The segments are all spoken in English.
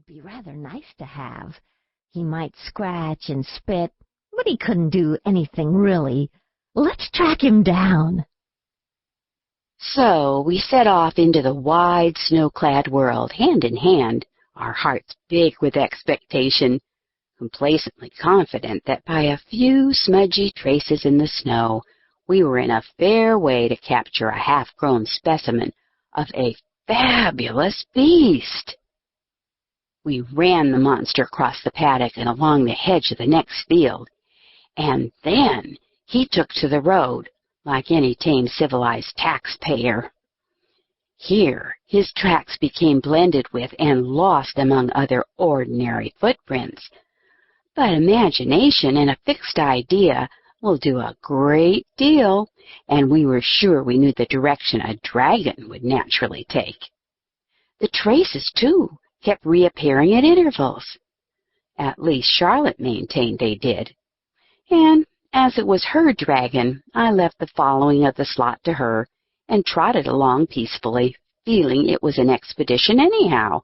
would be rather nice to have. He might scratch and spit, but he couldn't do anything really. Let's track him down." So we set off into the wide, snow-clad world, hand in hand, our hearts big with expectation, complacently confident that by a few smudgy traces in the snow, we were in a fair way to capture a half-grown specimen of a fabulous beast. We ran the monster across the paddock and along the hedge of the next field, and then he took to the road like any tame civilized taxpayer. Here his tracks became blended with and lost among other ordinary footprints. But imagination and a fixed idea will do a great deal, and we were sure we knew the direction a dragon would naturally take. The traces, too, kept reappearing at intervals. At least Charlotte maintained they did. And as it was her dragon, I left the following of the slot to her and trotted along peacefully, feeling it was an expedition anyhow,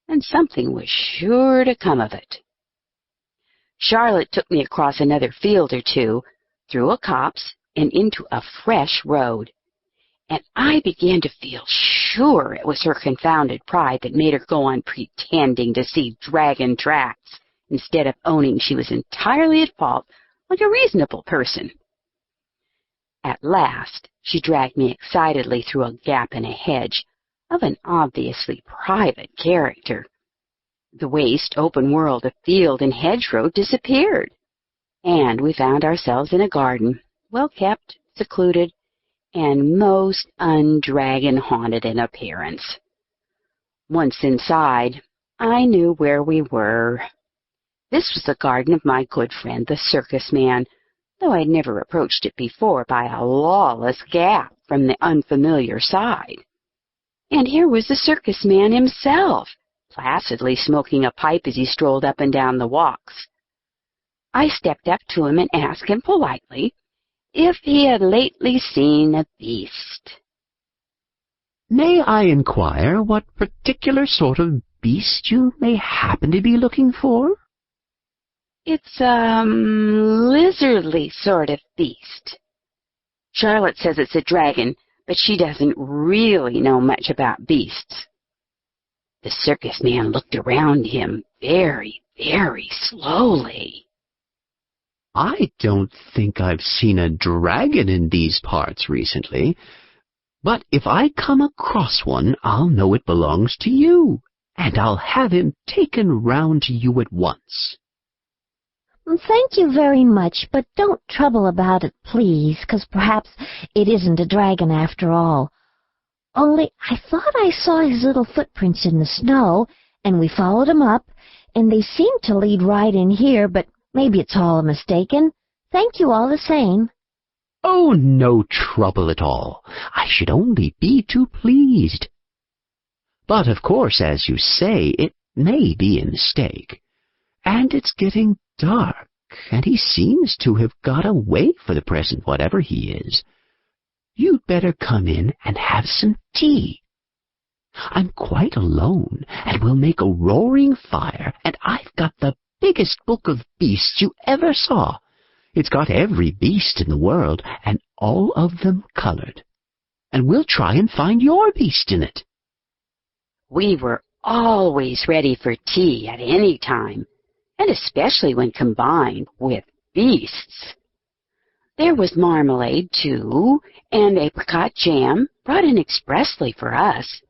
and something was sure to come of it. Charlotte took me across another field or two, through a copse, and into a fresh road, and I began to feel sure it was her confounded pride that made her go on pretending to see dragon tracks, instead of owning she was entirely at fault, like a reasonable person. At last she dragged me excitedly through a gap in a hedge of an obviously private character. The waste, open world of field and hedgerow disappeared, and we found ourselves in a garden, well-kept, secluded, and most undragon-haunted in appearance. Once inside, I knew where we were. This was the garden of my good friend, the circus man, though I had never approached it before by a lawless gap from the unfamiliar side. And here was the circus man himself, placidly smoking a pipe as he strolled up and down the walks. I stepped up to him and asked him politely if he had lately seen a beast. "May I inquire what particular sort of beast you may happen to be looking for?" "It's a lizardly sort of beast. Charlotte says it's a dragon, but she doesn't really know much about beasts." The circus man looked around him very, very slowly. "I don't think I've seen a dragon in these parts recently, but if I come across one, I'll know it belongs to you, and I'll have him taken round to you at once." "Thank you very much, but don't trouble about it, please, 'cause perhaps it isn't a dragon after all. Only I thought I saw his little footprints in the snow, and we followed him up, and they seemed to lead right in here, but maybe it's all a mistaken. Thank you all the same." "Oh, no trouble at all. I should only be too pleased. But, of course, as you say, it may be a mistake. And it's getting dark, and he seems to have got away for the present, whatever he is. You'd better come in and have some tea. I'm quite alone, and we'll make a roaring fire, and I've got the biggest book of beasts you ever saw. It's got every beast in the world, and all of them colored. And we'll try and find your beast in it." We were always ready for tea at any time, and especially when combined with beasts. There was marmalade, too, and apricot jam brought in expressly for us.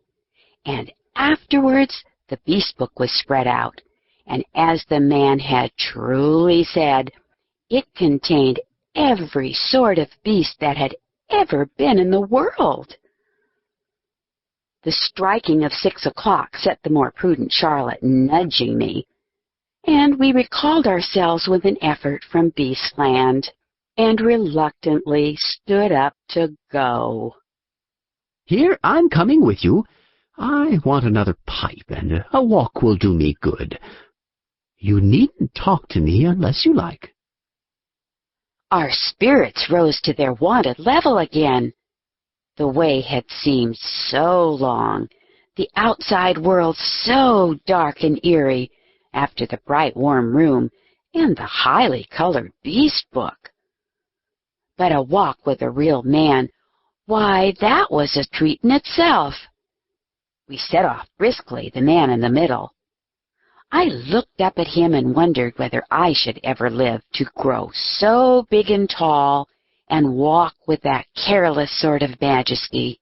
And afterwards the beast book was spread out, and as the man had truly said, it contained every sort of beast that had ever been in the world. The striking of 6 o'clock set the more prudent Charlotte nudging me, and we recalled ourselves with an effort from Beastland, and reluctantly stood up to go. "Here, I'm coming with you. I want another pipe, and a walk will do me good. You needn't talk to me unless you like." Our spirits rose to their wonted level again. The way had seemed so long, the outside world so dark and eerie after the bright warm room and the highly colored beast book. But a walk with a real man, why, that was a treat in itself. We set off briskly, the man in the middle. I looked up at him and wondered whether I should ever live to grow so big and tall and walk with that careless sort of majesty.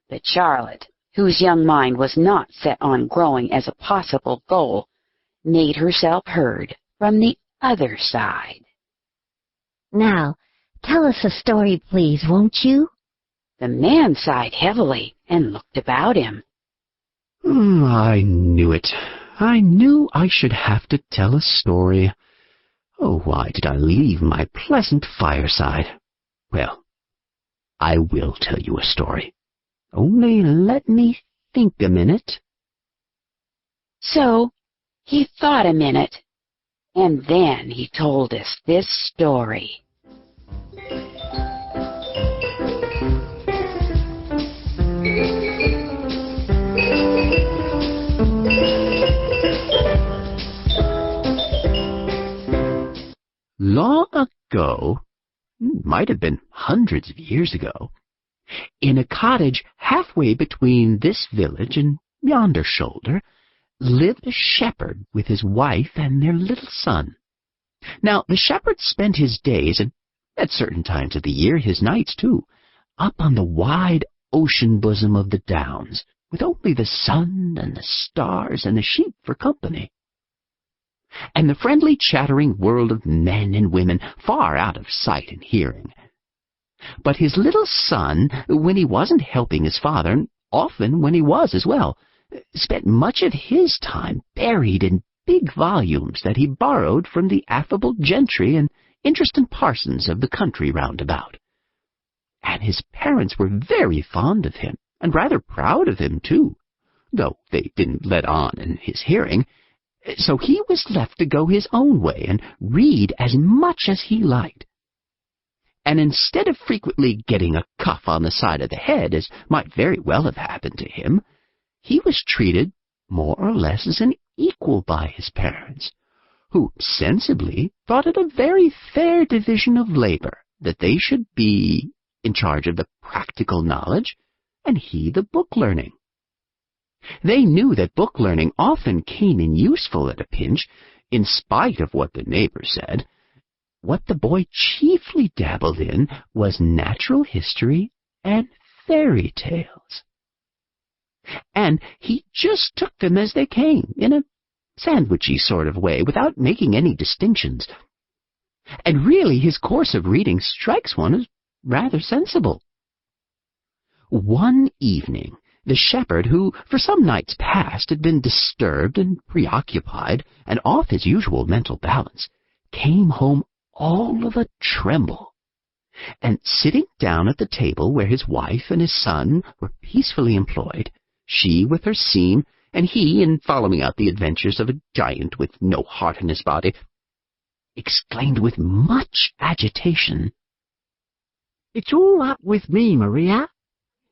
But Charlotte, whose young mind was not set on growing as a possible goal, made herself heard from the other side. Now, tell us a story, please, won't you? The man sighed heavily and looked about him. I knew it. I knew I should have to tell a story. Oh, why did I leave my pleasant fireside? Well, I will tell you a story. Only let me think a minute. So he thought a minute, and then he told us this story. Long ago, might have been hundreds of years ago, in a cottage halfway between this village and yonder shoulder, lived a shepherd with his wife and their little son. Now, the shepherd spent his days, and at certain times of the year his nights too, up on the wide ocean bosom of the downs, with only the sun and the stars and the sheep for company, and the friendly chattering world of men and women far out of sight and hearing. But his little son, when he wasn't helping his father, and often when he was as well, spent much of his time buried in big volumes that he borrowed from the affable gentry and interesting parsons of the country round about. And his parents were very fond of him, and rather proud of him too, though they didn't let on in his hearing. So he was left to go his own way and read as much as he liked. And instead of frequently getting a cuff on the side of the head, as might very well have happened to him, he was treated more or less as an equal by his parents, who sensibly thought it a very fair division of labor that they should be in charge of the practical knowledge and he the book-learning. They knew that book-learning often came in useful at a pinch, in spite of what the neighbors said. What the boy chiefly dabbled in was natural history and fairy tales. And he just took them as they came, in a sandwichy sort of way, without making any distinctions. And really his course of reading strikes one as rather sensible. One evening, the shepherd, who for some nights past had been disturbed and preoccupied and off his usual mental balance, came home all of a tremble, and sitting down at the table where his wife and his son were peacefully employed, she with her seam, and he in following out the adventures of a giant with no heart in his body, exclaimed with much agitation, "It's all up with me, Maria.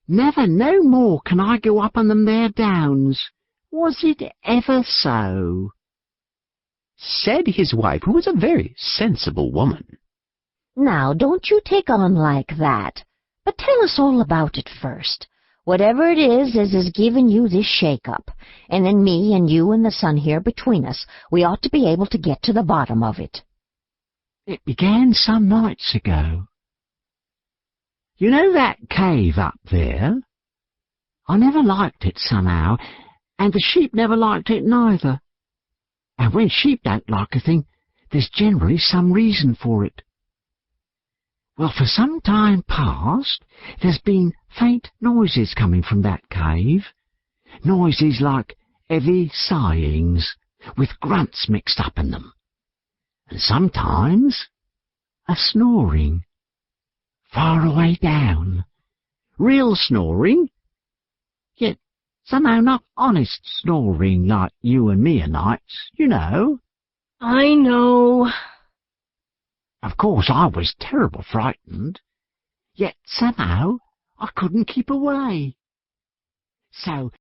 Never no more can I go up on them there downs. Was it ever so?" Said his wife, who was a very sensible woman. Now, don't you take on like that, but tell us all about it first. Whatever it is as given you this shake-up, and then me and you and the son here between us, we ought to be able to get to the bottom of it. It began some nights ago. You know that cave up there? I never liked it somehow, and the sheep never liked it neither. And when sheep don't like a thing, there's generally some reason for it. Well, for some time past, there's been faint noises coming from that cave. Noises like heavy sighings, with grunts mixed up in them. And sometimes a snoring. Far away down. Real snoring. Yet somehow not honest snoring like you and me o' nights, you know. I know. Of course I was terrible frightened, yet somehow I couldn't keep away. So